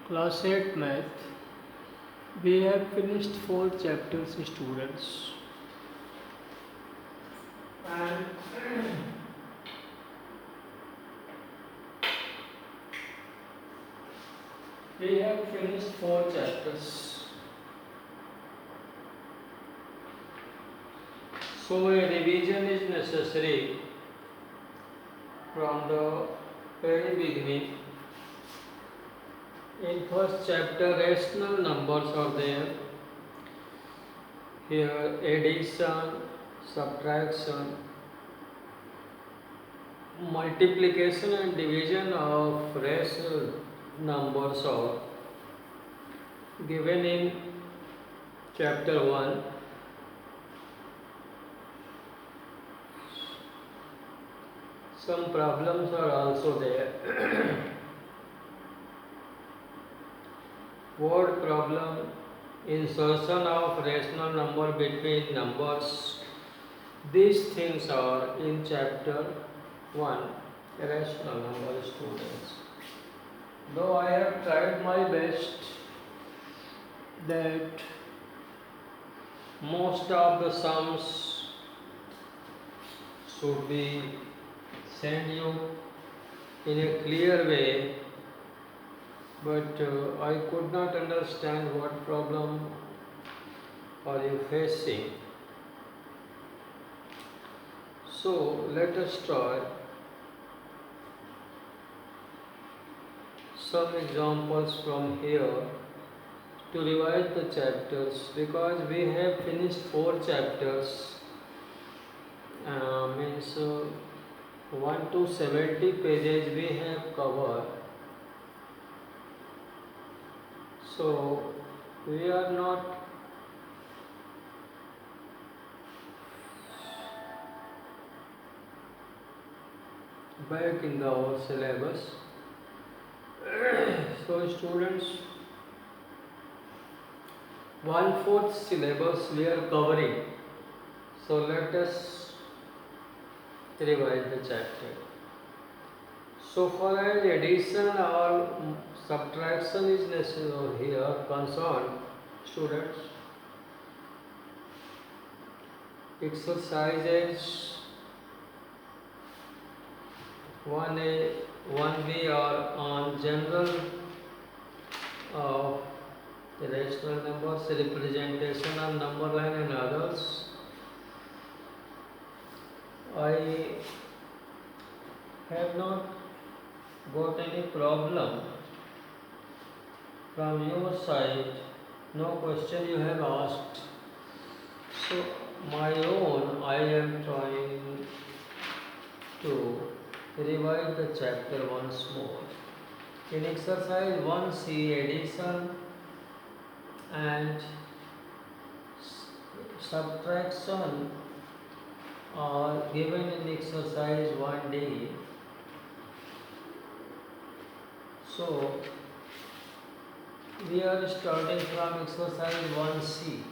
Class 8 Math. We have finished 4 chapters, students. And we have finished 4 chapters. So a revision is necessary from the very beginning. In first chapter, rational numbers are there. Here, addition, subtraction, multiplication and division of rational numbers are given in chapter 1. Some problems are also there. Word problem, insertion of rational number between numbers. These things are in chapter 1, rational number, students. Though I have tried my best that most of the sums should be sent you in a clear way, but I could not understand what problem are you facing. So let us try some examples from here to revise the chapters, because we have finished 4 chapters, means 1 to 70 pages we have covered. So we are not back in our syllabus. So students, 1/4 syllabus we are covering. So let us revise the chapter. So far as addition or subtraction is necessary here concerned, students, exercises 1A, 1B are on general of rational numbers, representation of number line and others. I have not got any problem from your side, no question you have asked. So my own, I am trying to revise the chapter once more. In exercise 1C, addition and subtraction are given in exercise 1D. So we are starting from exercise 1C.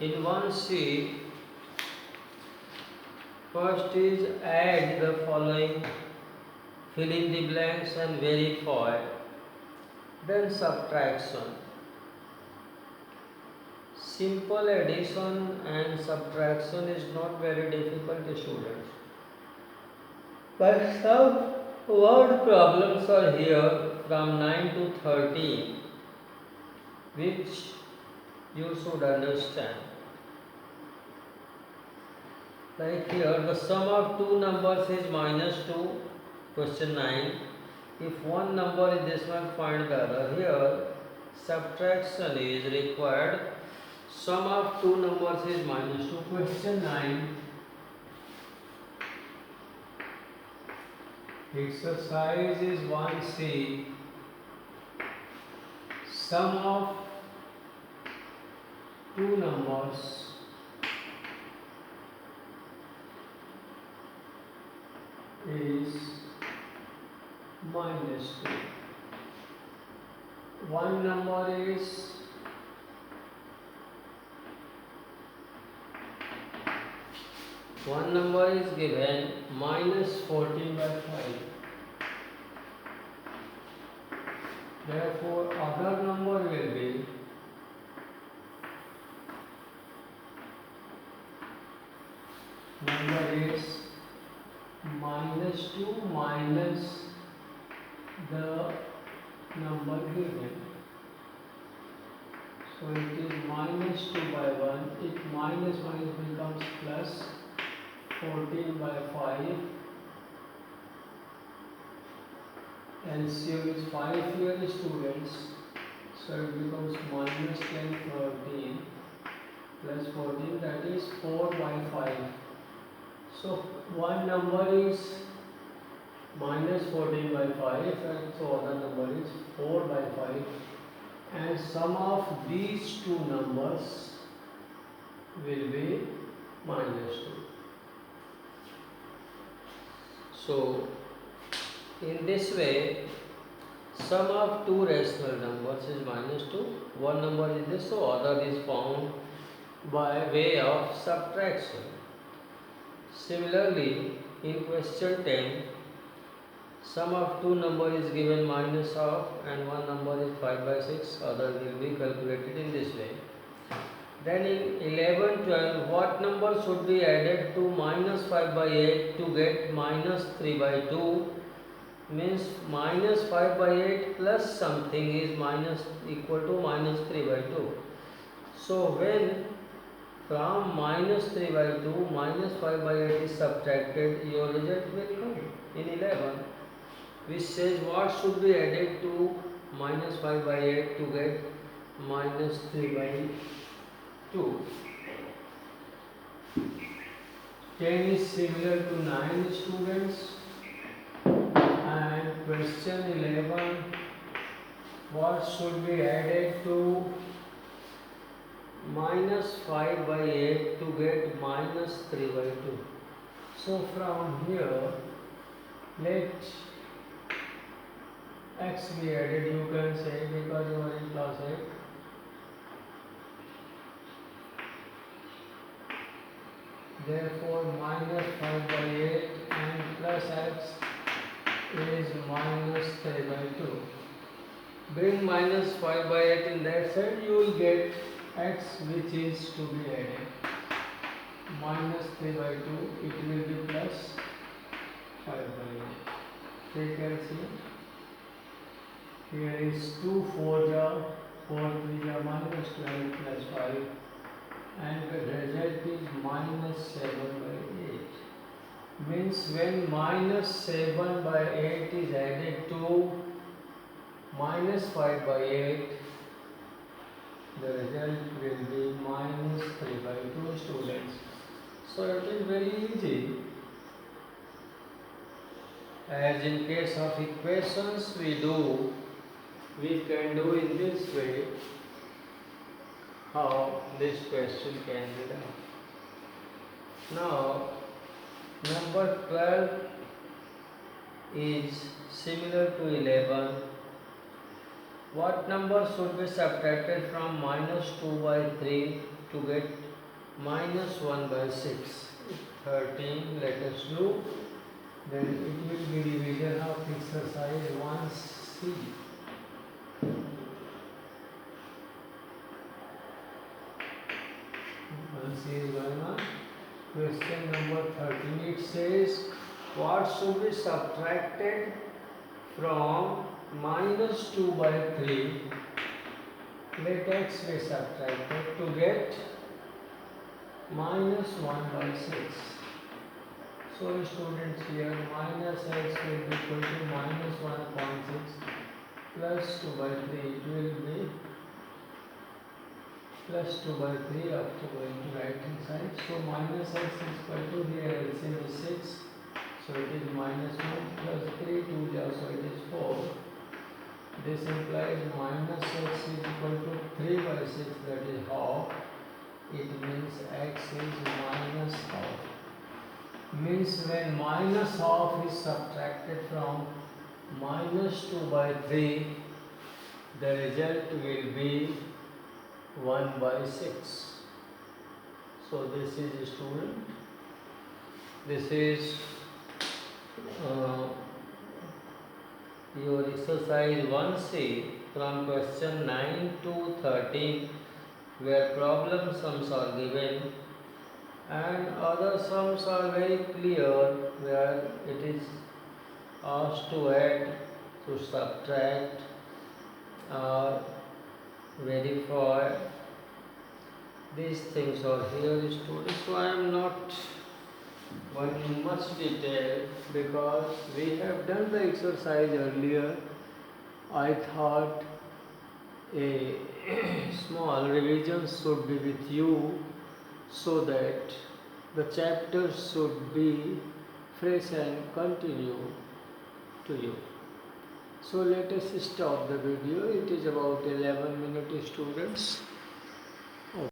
In 1C, first is add the following, fill in the blanks and verify. Then subtraction. Simple addition and subtraction is not very difficult, students. But some word problems are here from 9 to 13, which you should understand. Like here, the sum of two numbers is -2, question 9. If one number is this one, find the other. Here, subtraction is required. Sum of two numbers is -2, question 9. Exercise is 1C. Sum of two numbers is -2. One number is one number is given minus 14 by 5. Therefore, other number will be number is minus 2 minus the number given. So it is minus 2 by 1. It minus becomes plus 14 by 5. LCM is 5 here students. So it becomes minus 10 13 plus 14, that is 4 by 5. So one number is minus 14 by 5 and so other number is 4 by 5, and sum of these two numbers will be minus 2. So in this way, sum of two rational numbers is minus 2. One number is this, so other is found by way of subtraction. Similarly, in question 10, sum of two numbers is given minus of and one number is 5 by 6. Other will be calculated in this way. Then in 11, 12, what number should be added to minus 5 by 8 to get minus 3 by 2? Means minus 5 by 8 plus something is minus equal to minus 3 by 2. So when from minus 3 by 2 minus 5 by 8 is subtracted, your result will come in 11, which says what should be added to minus 5 by 8 to get minus 3 by 2. 10 is similar to 9 students. And question 11, what should be added to minus 5 by 8 to get minus 3 by 2. So from here, let x be added, you can say, because you are in class 8. Therefore, minus 5 by 8 and plus x is minus 3 by 2. Bring minus 5 by 8 in that side, you will get x which is to be added. Minus 3 by 2, it will be plus 5 by 8. Take LCM. Here is 2 4 ja, 4 3 ja, minus 12 plus 5. And the result is minus 7 by 8. Means when minus 7 by 8 is added to minus 5 by 8, the result will be minus 3 by 2 students. So it is very easy. As in case of equations we can do in this way. How this question can be done. Now number 12 is similar to 11. What number should be subtracted from minus 2 by 3 to get minus 1 by 6? 13, let us do. Then it will be division of exercise 1C. 1C is going on. Question number 13, it says, what should be subtracted from minus 2 by 3? Let x be subtracted to get minus 1 by 6. So students, here minus x will be equal to minus 1.6 plus 2 by 3. It will be plus 2 by 3 up to going to right hand side. So minus x is equal to, here LCM is 6. So it is minus 1 plus 3, 2 ja, so it is 4. This implies minus x is equal to 3 by 6, that is half. It means x is minus half. Means when minus half is subtracted from minus 2 by 3, the result will be 1 by 6. So this is student This is uh, your exercise 1C from question 9 to 13, where problem sums are given and other sums are very clear, where it is asked to add, to subtract or verify. These things are here students, so I am not going in much detail because we have done the exercise earlier. I thought a small revision should be with you so that the chapters should be fresh and continue to you. So let us stop the video. It is about 11 minutes students.